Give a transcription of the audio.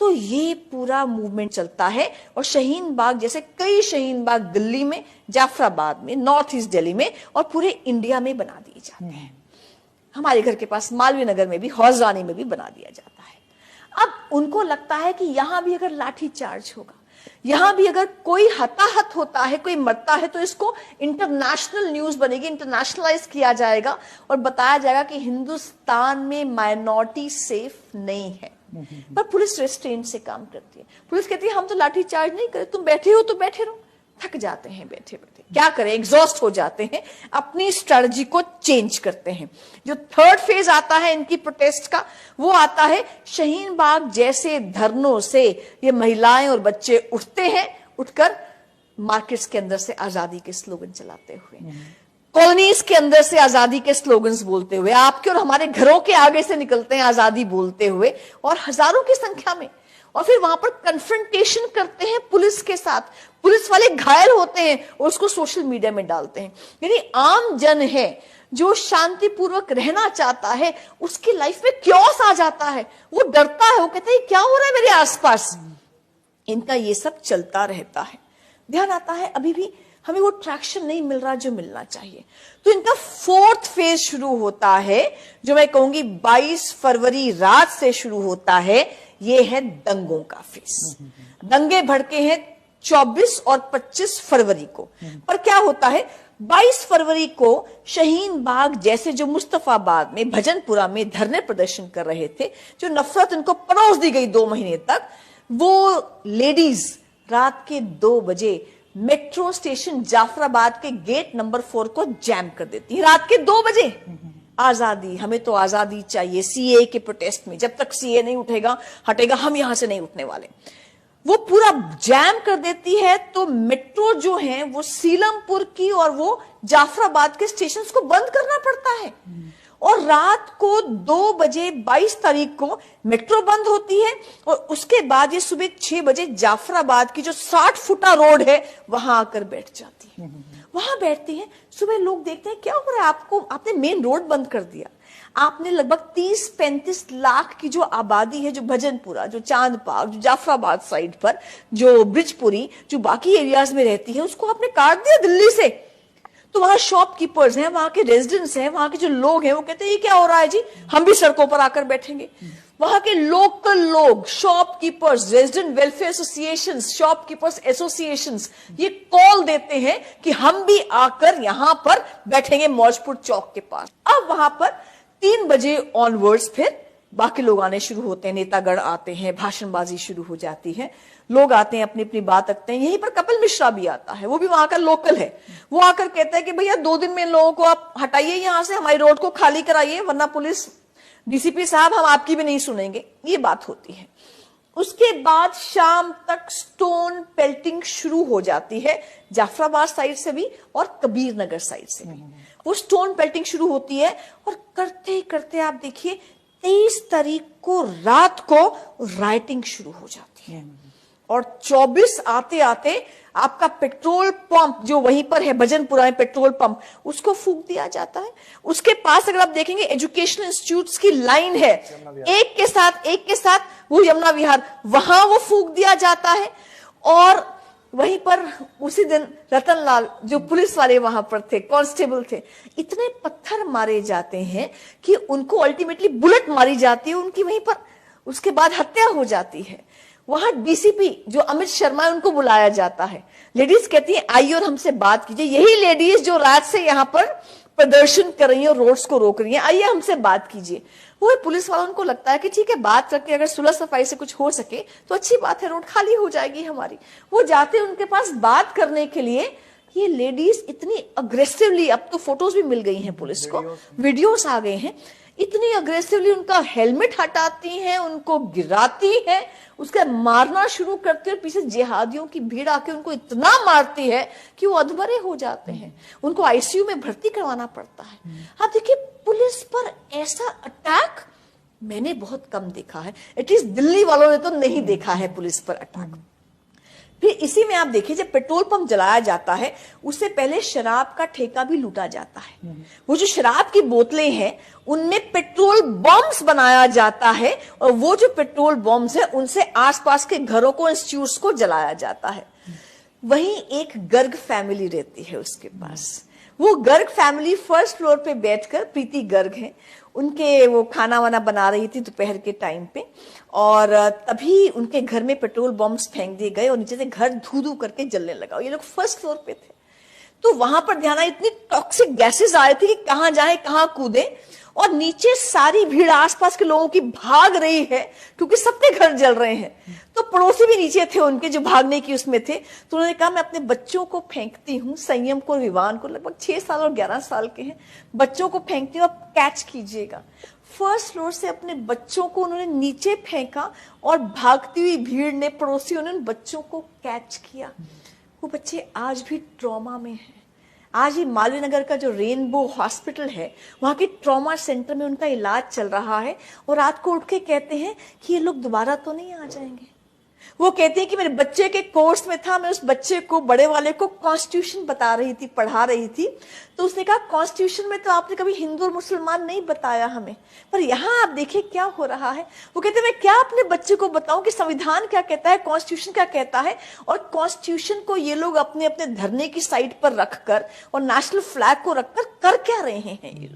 तो ये पूरा मूवमेंट चलता है और शाहीन बाग जैसे कई शाहीन बाग दिल्ली में, जाफराबाद में, नॉर्थ ईस्ट दिल्ली में और पूरे इंडिया में बना दिए जाते हैं। हमारे घर के पास मालवीय नगर में भी, हौजरानी में भी बना दिया जाता है। अब उनको लगता है कि यहां भी अगर लाठी चार्ज होगा, यहां भी अगर कोई हताहत होता है, कोई मरता है, तो इसको इंटरनेशनल न्यूज बनेगी, इंटरनेशनलाइज किया जाएगा और बताया जाएगा कि हिंदुस्तान में माइनॉरिटी सेफ नहीं है। पर पुलिस रेस्ट्रेंट से काम करती है। पुलिस कहती है हम तो लाठी चार्ज नहीं करे, तुम बैठे हो तो बैठे रहो। थक जाते हैं बैठे बैठे, क्या करें, एग्जॉस्ट हो जाते हैं, अपनी स्ट्रेटजी को चेंज करते हैं। जो थर्ड फेज आता है इनकी प्रोटेस्ट का, वो आता है शाहीन बाग जैसे धरनों से ये महिलाएं और बच्चे उठते हैं, उठकर मार्केट्स के अंदर से आजादी के स्लोगन चलाते हुए, कॉलोनीज के अंदर से आजादी के स्लोगन्स बोलते हुए, आपके और हमारे घरों के आगे से निकलते हैं आजादी बोलते हुए और हजारों की संख्या में, और फिर वहां पर कन्फ्रंटेशन करते हैं पुलिस के साथ। पुलिस वाले घायल होते हैं और उसको सोशल मीडिया में डालते हैं। यानी आम जन है जो शांतिपूर्वक रहना चाहता है, उसकी लाइफ में क्योस आ जाता है, वो डरता है, वो कहता है क्या हो रहा है मेरे आसपास। इनका ये सब चलता रहता है। ध्यान आता है अभी भी हमें वो ट्रैक्शन नहीं मिल रहा जो मिलना चाहिए। तो इनका फोर्थ फेज शुरू होता है, जो मैं कहूंगी 22 फरवरी रात से शुरू होता है। ये है दंगों का फेज। दंगे भड़के हैं 24 और 25 फरवरी को। पर क्या होता है, 22 फरवरी को शाहीन बाग जैसे जो मुस्तफाबाद में, भजनपुरा में धरने प्रदर्शन कर रहे थे, जो नफरत इनको परोस दी गई 2 महीने तक, वो लेडीज रात के 2 बजे मेट्रो स्टेशन जाफराबाद के गेट नंबर 4 को जैम कर देती है। रात के 2 बजे। आजादी, हमें तो आजादी चाहिए। सीए के प्रोटेस्ट में जब तक सीए नहीं उठेगा हटेगा, हम यहां से नहीं उठने वाले। वो पूरा जैम कर देती है। तो मेट्रो जो है वो सीलमपुर की और वो जाफराबाद के स्टेशन को बंद करना पड़ता है। और रात को 2 बजे 22 तारीख को मेट्रो बंद होती है और उसके बाद ये सुबह 6 बजे जाफराबाद की जो 60 फुटा रोड है वहां आकर बैठ जाती है। वहां बैठती है। सुबह लोग देखते हैं क्या हो रहा है, आपने मेन रोड बंद कर दिया। आपने लगभग 30-35 लाख की जो आबादी है, जो भजनपुरा, जो चांदपाग, जो जाफराबाद साइड पर, जो ब्रिजपुरी, जो बाकी एरियाज में रहती है, उसको आपने काट दिया दिल्ली से। तो वहां शॉपकीपर्स हैं, वहां के रेजिडेंट्स हैं, वहां के जो लोग हैं, वो कहते हैं ये क्या हो रहा है जी, हम भी सड़कों पर आकर बैठेंगे। वहां के लोकल लोग, shopkeepers, resident welfare association, shopkeepers associations, ये कॉल देते हैं कि हम भी आकर यहां पर बैठेंगे मौजपुर चौक के पास। अब वहां पर 3 बजे ऑनवर्ड्स फिर बाकी लोग आने शुरू होते हैं, नेतागण आते हैं, भाषणबाजी शुरू हो जाती है, लोग आते हैं, अपनी अपनी बात रखते हैं। यहीं पर कपिल मिश्रा भी आता है, वो भी वहां का लोकल है। वो आकर कहता है कि भैया 2 दिन में इन लोगों को आप हटाइए यहां से, हमारी रोड को खाली कराइए, वरना पुलिस, डीसीपी साहब हम आपकी भी नहीं सुनेंगे। ये बात होती है। उसके बाद शाम तक स्टोन पेल्टिंग शुरू हो जाती है, जाफराबाद साइड से भी और कबीर नगर साइड से भी। वो स्टोन पेल्टिंग शुरू होती है और करते करते आप देखिए 23 तारीख को रात को राइटिंग शुरू हो जाती है और 24 आते आते आपका पेट्रोल पंप जो वहीं पर है भजनपुरा में, पेट्रोल पंप, उसको फूंक दिया जाता है। उसके पास अगर आप देखेंगे एजुकेशनल इंस्टीट्यूट्स की लाइन है, एक के साथ वो यमुना विहार, वहां वो फूंक दिया जाता है। और वहीं पर उसी दिन रतनलाल जो पुलिस वाले वहां पर थे, कांस्टेबल थे, इतने पत्थर मारे जाते हैं कि उनको अल्टीमेटली बुलेट मारी जाती है उनकी वहीं पर, उसके बाद हत्या हो जाती है। वहां डीसीपी जो अमित शर्मा है उनको बुलाया जाता है। लेडीज कहती है आइए और हमसे बात कीजिए। यही लेडीज जो रात से यहाँ पर प्रदर्शन कर रही है और रोड्स को रोक रही है, आइए हमसे बात कीजिए। वो पुलिस वालों को लगता है कि ठीक है, बात करके अगर सुलह सफाई से कुछ हो सके तो अच्छी बात है, रोड खाली हो जाएगी हमारी। वो जाते हैं उनके पास बात करने के लिए। ये लेडीज इतनी अग्रेसिवली, अब तो फोटोज भी मिल गई हैं पुलिस को, वीडियोस आ गए हैं, इतनी अग्रेसिवली उनका हेलमेट हटाती हैं, उनको गिराती हैं, उसका मारना शुरू करती है। पीछे जिहादियों की भीड़ आके उनको इतना मारती है कि वो अधमरे हो जाते हैं, उनको आईसीयू में भर्ती करवाना पड़ता है। आप देखिए पुलिस पर ऐसा अटैक मैंने बहुत कम देखा है, एटलीस्ट दिल्ली वालों ने तो नहीं देखा है पुलिस पर अटैक। फिर इसी में आप देखिए, जब पेट्रोल पंप जलाया जाता है उससे पहले शराब का ठेका भी लूटा जाता है। वो जो शराब की बोतलें हैं उनमें पेट्रोल बॉम्ब्स बनाया जाता है, और वो जो पेट्रोल बॉम्ब्स है उनसे आसपास के घरों को, इंस्टीट्यूट्स को जलाया जाता है। वहीं एक गर्ग फैमिली रहती है उसके पास। वो गर्ग फैमिली फर्स्ट फ्लोर पे बैठकर, प्रीति गर्ग है, उनके वो खाना वाना बना रही थी दोपहर के टाइम पे, और तभी उनके घर में पेट्रोल बॉम्ब्स फेंक दिए गए और नीचे से घर धू धू करके जलने लगा। ये लोग फर्स्ट फ्लोर पे थे, तो वहां पर ध्यान आया, इतनी टॉक्सिक गैसेस आ रही थी कि कहां जाए कहां कूदे, और नीचे सारी भीड़ आसपास के लोगों की भाग रही है क्योंकि सबके घर जल रहे हैं। तो पड़ोसी भी नीचे थे उनके जो भागने की उसमें थे, तो उन्होंने कहा मैं अपने बच्चों को फेंकती हूँ, संयम को, विवान को, लगभग 6 साल और 11 साल के हैं, बच्चों को फेंकती हूँ, आप कैच कीजिएगा। फर्स्ट फ्लोर से अपने बच्चों को उन्होंने नीचे फेंका और भागती हुई भीड़ ने, पड़ोसियों ने उन बच्चों को कैच किया। वो बच्चे आज भी ट्रॉमा में हैं। आज ही मालवीय नगर का जो रेनबो हॉस्पिटल है, वहां के ट्रॉमा सेंटर में उनका इलाज चल रहा है, और रात को उठ के कहते हैं कि ये लोग दोबारा तो नहीं आ जाएंगे। वो कहते हैं कि मेरे बच्चे के कोर्स में था, मैं उस बच्चे को, बड़े वाले को, कॉन्स्टिट्यूशन बता रही थी, पढ़ा रही थी, तो उसने कहा कॉन्स्टिट्यूशन में तो आपने कभी हिंदू और मुसलमान नहीं बताया हमें, पर यहाँ आप देखिए क्या हो रहा है। वो कहते हैं मैं क्या अपने बच्चे को बताऊं कि संविधान क्या कहता है, कॉन्स्टिट्यूशन क्या कहता है, और कॉन्स्टिट्यूशन को ये लोग अपने अपने धरने की साइड पर रखकर और नेशनल फ्लैग को रखकर कर क्या रहे हैं ये लोग।